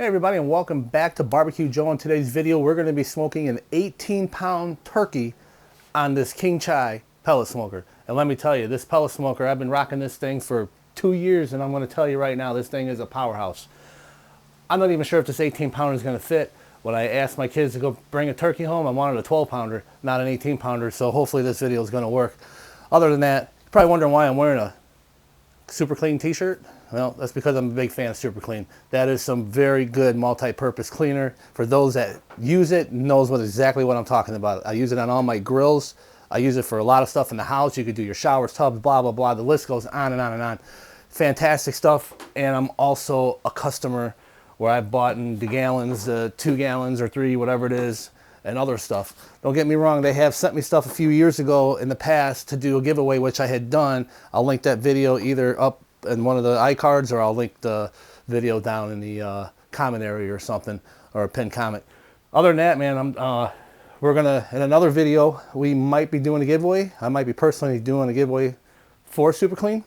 Hey everybody, and welcome back to Barbecue Joe. In today's video, we're going to be smoking an 18-pound turkey on this King Chii pellet smoker. And let me tell you, this pellet smoker, I've been rocking this thing for 2 years, and I'm going to tell you right now, this thing is a powerhouse. I'm not even sure if this 18-pounder is going to fit. When I asked my kids to go bring a turkey home, I wanted a 12-pounder, not an 18-pounder, so hopefully this video is going to work. Other than that, you're probably wondering why I'm wearing a super clean t-shirt. Well, that's because I'm a big fan of superclean. That is some very good multi-purpose cleaner. For those that use it, knows exactly what I'm talking about. I use it on all my grills. I use it for a lot of stuff in the house. You could do your showers, tubs, blah, blah, blah. The list goes on and on and on. Fantastic stuff. And I'm also a customer where I've bought in the gallons, 2 gallons or 3, whatever it is, and other stuff. Don't get me wrong, they have sent me stuff a few years ago in the past to do a giveaway, which I had done. I'll link that video either up in one of the iCards, or I'll link the video down in the comment area or something, or a pinned comment. Other than that, man, we're gonna, in another video, we might be doing a giveaway. I might be personally doing a giveaway for Super Clean,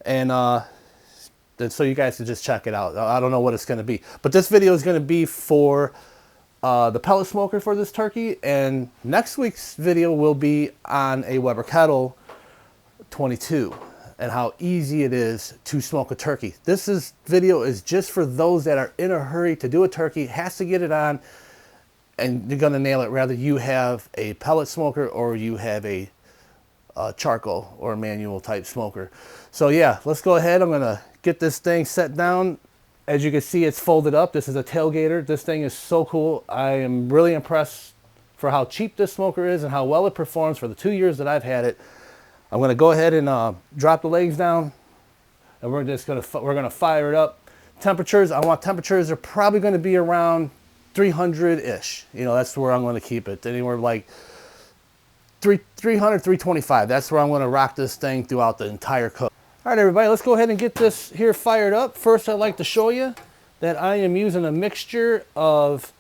and so you guys can just check it out. I don't know what it's gonna be, but this video is gonna be for the pellet smoker for this turkey, and next week's video will be on a Weber Kettle 22 and how easy it is to smoke a turkey. This video is just for those that are in a hurry to do a turkey, has to get it on, and you're gonna nail it, whether you have a pellet smoker or you have a charcoal or manual type smoker. So yeah, let's go ahead. I'm gonna get this thing set down. As you can see, it's folded up. This is a tailgater. This thing is so cool. I am really impressed for how cheap this smoker is and how well it performs for the 2 years that I've had it. I'm going to go ahead and drop the legs down, and we're gonna fire it up. Temperatures, I want temperatures are probably going to be around 300-ish. You know, that's where I'm going to keep it. Anywhere like 300, 325. That's where I'm going to rock this thing throughout the entire cook. All right, everybody, let's go ahead and get this here fired up. First, I'd like to show you that I am using a mixture of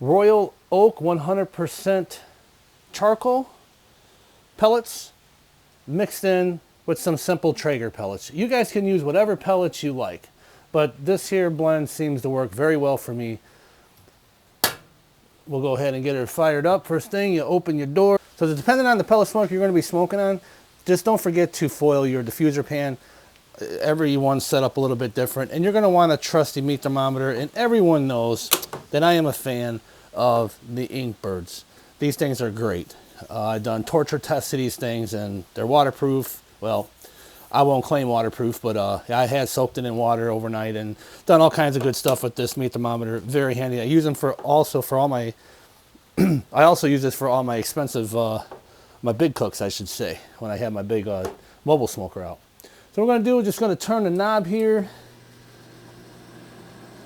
Royal Oak 100% charcoal pellets mixed in with some simple Traeger pellets. You guys can use whatever pellets you like, but this here blend seems to work very well for me. We'll go ahead and get it fired up. First thing, you open your door. So depending on the pellet smoker you're going to be smoking on, just don't forget to foil your diffuser pan. Everyone's set up a little bit different, and you're going to want a trusty meat thermometer, and everyone knows that I am a fan of the Inkbirds. These things are great. I've done torture tests of these things, and they're waterproof. Well, I won't claim waterproof, but I had soaked it in water overnight and done all kinds of good stuff with this meat thermometer. Very handy. I use them for all my I also use this for all my expensive my big cooks, I should say, when I have my big mobile smoker out. So what we're going to do is just going to turn the knob here.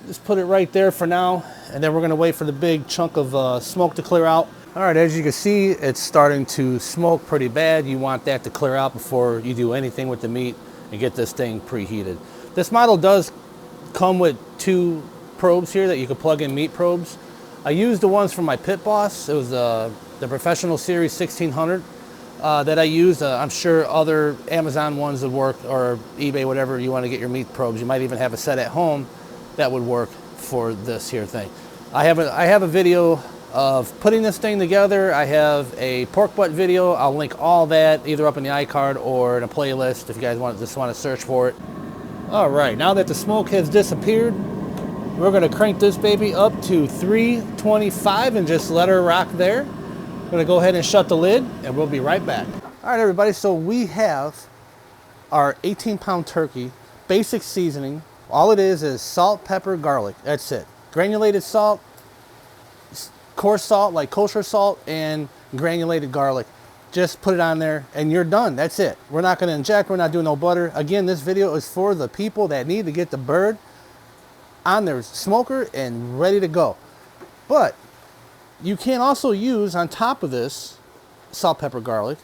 Just put it right there for now, and then we're going to wait for the big chunk of smoke to clear out. All right, as you can see, it's starting to smoke pretty bad. You want that to clear out before you do anything with the meat and get this thing preheated. This model does come with 2 probes here that you can plug in meat probes. I used the ones from my Pit Boss. It was the Professional Series 1600 that I used. I'm sure other Amazon ones would work, or eBay, whatever you want to get your meat probes. You might even have a set at home that would work for this here thing. I have a video of putting this thing together. I have a pork butt video. I'll link all that either up in the iCard or in a playlist if you guys just want to search for it. All right, now that the smoke has disappeared, we're going to crank this baby up to 325 and just let her rock there. I'm going to go ahead and shut the lid, and we'll be right back. All right, everybody, so we have our 18-pound turkey, basic seasoning. All it is salt, pepper, garlic. That's it. Granulated salt, coarse salt like kosher salt, and granulated garlic. Just put it on there and you're done. That's it. We're not going to inject. We're not doing no butter. Again, this video is for the people that need to get the bird on their smoker and ready to go. But you can also use, on top of this salt, pepper, garlic,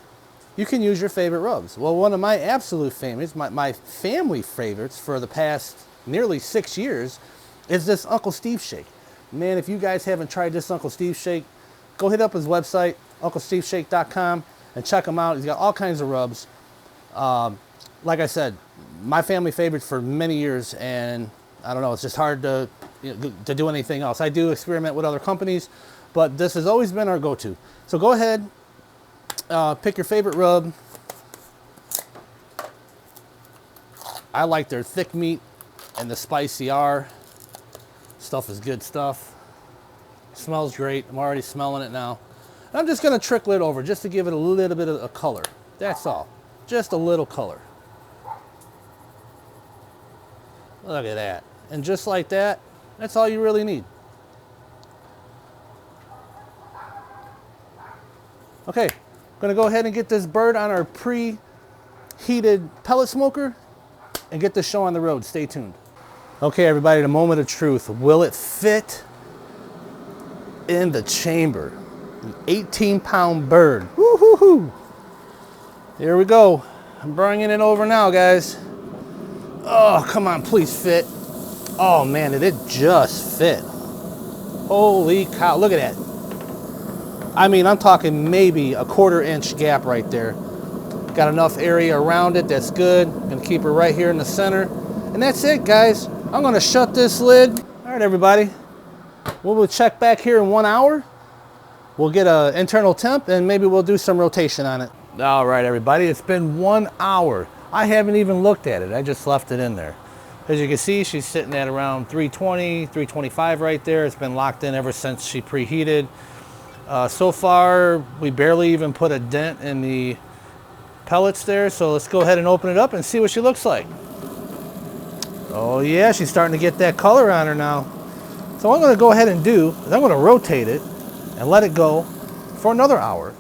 you can use your favorite rubs. Well, one of my absolute favorites, my family favorites for the past nearly 6 years, is this Uncle Steve shake. Man, if you guys haven't tried this Uncle Steve shake, go hit up his website, unclesteveshake.com, and check him out. He's got all kinds of rubs. Like I said, my family favorite for many years, and I don't know, it's just hard to to do anything else. I do experiment with other companies, but this has always been our go-to. So go ahead, pick your favorite rub. I like their thick meat and the spicy R. Stuff is good stuff. Smells great. I'm already smelling it now. I'm just gonna trickle it over just to give it a little bit of a color. That's all. Just a little color. Look at that. And just like that, that's all you really need. Okay, I'm gonna go ahead and get this bird on our preheated pellet smoker and get this show on the road. Stay tuned. Okay, everybody, the moment of truth. Will it fit in the chamber? An 18-pound bird. Woo-hoo-hoo. Here we go. I'm bringing it over now, guys. Oh, come on, please fit. Oh man, did it just fit? Holy cow, look at that. I mean, I'm talking maybe a 1/4 inch gap right there. Got enough area around it, that's good. Gonna keep her right here in the center. And that's it, guys. I'm gonna shut this lid. All right, everybody. We'll check back here in 1 hour. We'll get an internal temp and maybe we'll do some rotation on it. All right, everybody, it's been 1 hour. I haven't even looked at it. I just left it in there. As you can see, she's sitting at around 320, 325 right there. It's been locked in ever since she preheated. So far, we barely even put a dent in the pellets there. So let's go ahead and open it up and see what she looks like. Oh yeah, she's starting to get that color on her now. So what I'm gonna go ahead and do is I'm gonna rotate it and let it go for another hour.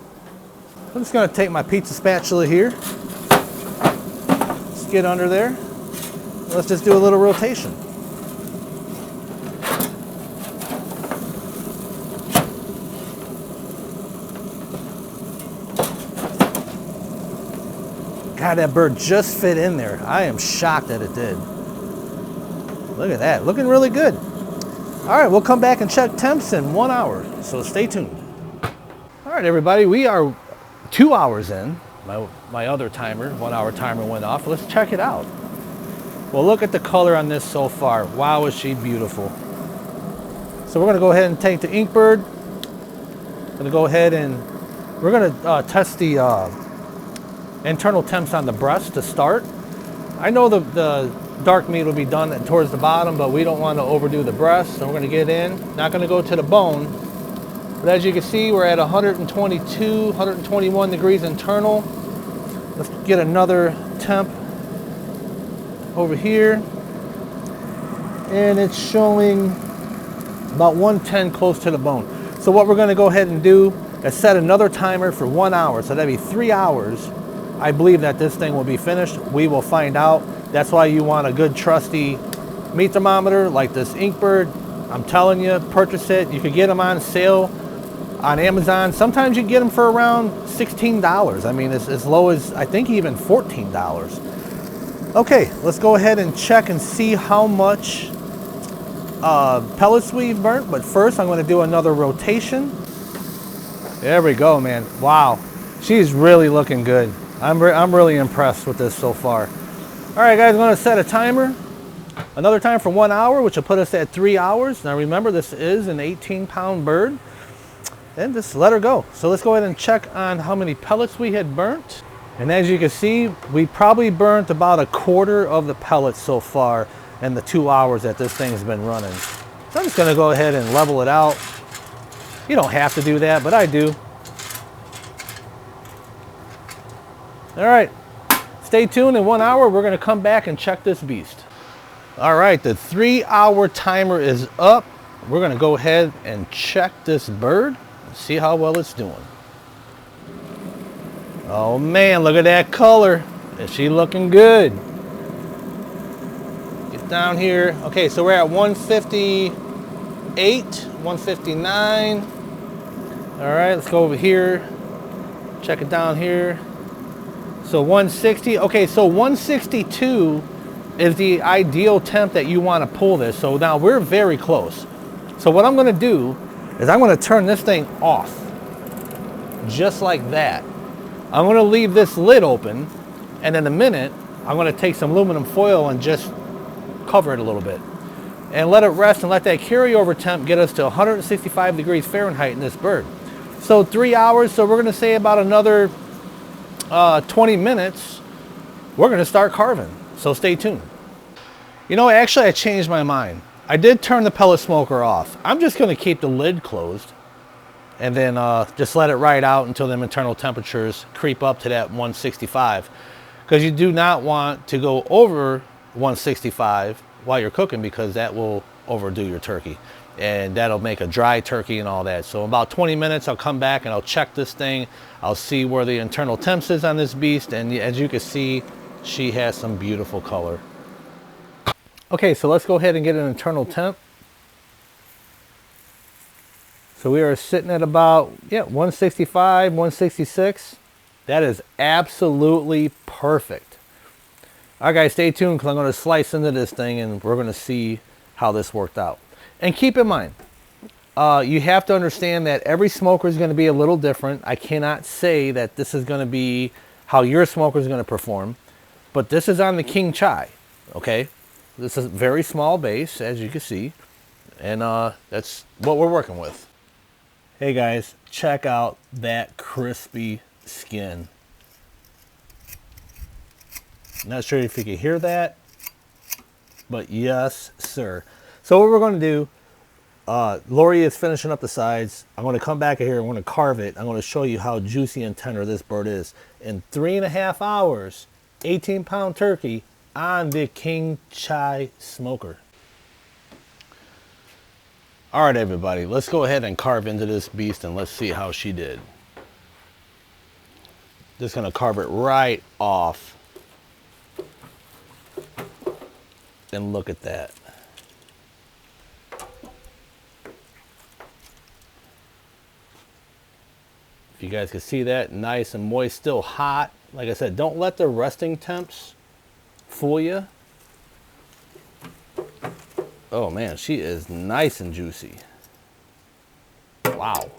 I'm just gonna take my pizza spatula here. Let's get under there. Let's just do a little rotation. God, that bird just fit in there. I am shocked that it did. Look at that, looking really good. All right, we'll come back and check temps in 1 hour, so stay tuned. All right, everybody, we are 2 hours in. My other timer, 1 hour timer went off. Let's check it out. Well, look at the color on this so far. Wow, is she beautiful. So we're gonna go ahead and take the Inkbird. Gonna go ahead and we're gonna test the internal temps on the breast to start. I know the dark meat will be done towards the bottom, but we don't want to overdo the breast, so we're going to get in. Not going to go to the bone, but as you can see, we're at 122, 121 degrees internal. Let's get another temp over here, and it's showing about 110 close to the bone. So what we're going to go ahead and do is set another timer for 1 hour, so that'd be 3 hours. I believe that this thing will be finished. We will find out. That's why you want a good trusty meat thermometer like this Inkbird. I'm telling you, purchase it. You could get them on sale on Amazon. Sometimes you get them for around $16. I mean, it's as low as, I think, even $14. Okay, let's go ahead and check and see how much pellets we've burnt. But first, I'm going to do another rotation. There we go, man. Wow, she's really looking good. I'm really impressed with this so far. All right, guys, I'm going to set a timer. Another time for 1 hour, which will put us at 3 hours. Now remember, this is an 18-pound bird. And just let her go. So let's go ahead and check on how many pellets we had burnt. And as you can see, we probably burnt about 1/4 of the pellets so far in the 2 hours that this thing's been running. So I'm just going to go ahead and level it out. You don't have to do that, but I do. All right, stay tuned. In 1 hour, we're gonna come back and check this beast. All right, the 3 hour timer is up. We're gonna go ahead and check this bird and see how well it's doing. Oh man, look at that color. Is she looking good? Get down here. Okay, so we're at 158, 159. All right, let's go over here. Check it down here. So 160, okay, so 162 is the ideal temp that you want to pull this. So now we're very close. So what I'm going to do is I'm going to turn this thing off, just like that. I'm going to leave this lid open, and in a minute, I'm going to take some aluminum foil and just cover it a little bit. and let it rest and let that carryover temp get us to 165 degrees Fahrenheit in this bird. So 3 hours, so we're gonna say about another 20 minutes, we're gonna start carving. So stay tuned. You know, actually I changed my mind. I did turn the pellet smoker off. I'm just gonna keep the lid closed and then just let it ride out until them internal temperatures creep up to that 165. Because you do not want to go over 165 while you're cooking, because that will overdo your turkey. And that'll make a dry turkey and all that. So in about 20 minutes, I'll come back and I'll check this thing. I'll see where the internal temps is on this beast. And as you can see, she has some beautiful color. Okay, so let's go ahead and get an internal temp. So we are sitting at about, 165, 166. That is absolutely perfect. All right, guys, stay tuned because I'm going to slice into this thing and we're going to see how this worked out. And keep in mind, you have to understand that every smoker is going to be a little different. I cannot say that this is going to be how your smoker is going to perform, but this is on the King Chii, okay? This is a very small base, as you can see, and that's what we're working with. Hey guys, check out that crispy skin. Not sure if you can hear that, but yes, sir. So what we're going to do, Lori is finishing up the sides. I'm going to come back here. I'm going to carve it. I'm going to show you how juicy and tender this bird is. In 3.5 hours, 18-pound turkey on the King Chii smoker. All right, everybody, let's go ahead and carve into this beast and let's see how she did. Just going to carve it right off. And look at that. If you guys can see that, nice and moist, still hot. Like I said, don't let the resting temps fool you. Oh man, she is nice and juicy. Wow.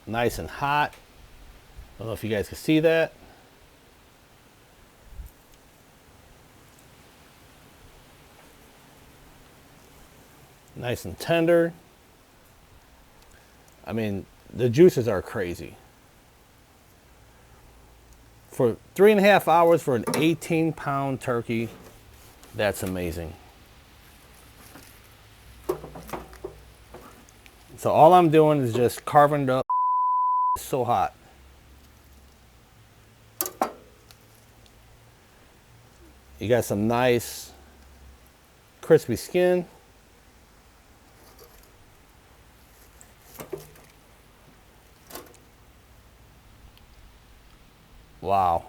Nice and hot. I don't know if you guys can see that. Nice and tender. I mean, the juices are crazy. For 3.5 hours for an 18-pound turkey, that's amazing. So all I'm doing is just carving it up. It's so hot. You got some nice crispy skin. Wow.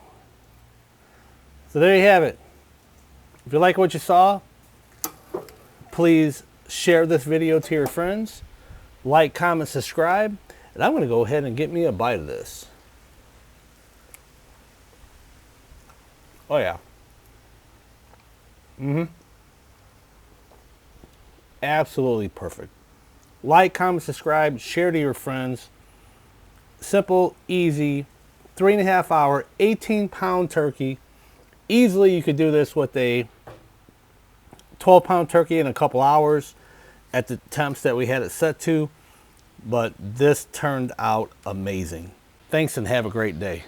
So there you have it. If you like what you saw, please share this video to your friends. Like, comment, subscribe. And I'm going to go ahead and get me a bite of this. Oh yeah. Absolutely perfect. Like, comment, subscribe, share to your friends. Simple, easy, 3.5 hour, 18-pound turkey. Easily you could do this with a 12-pound turkey in a couple hours at the temps that we had it set to. But this turned out amazing. Thanks and have a great day.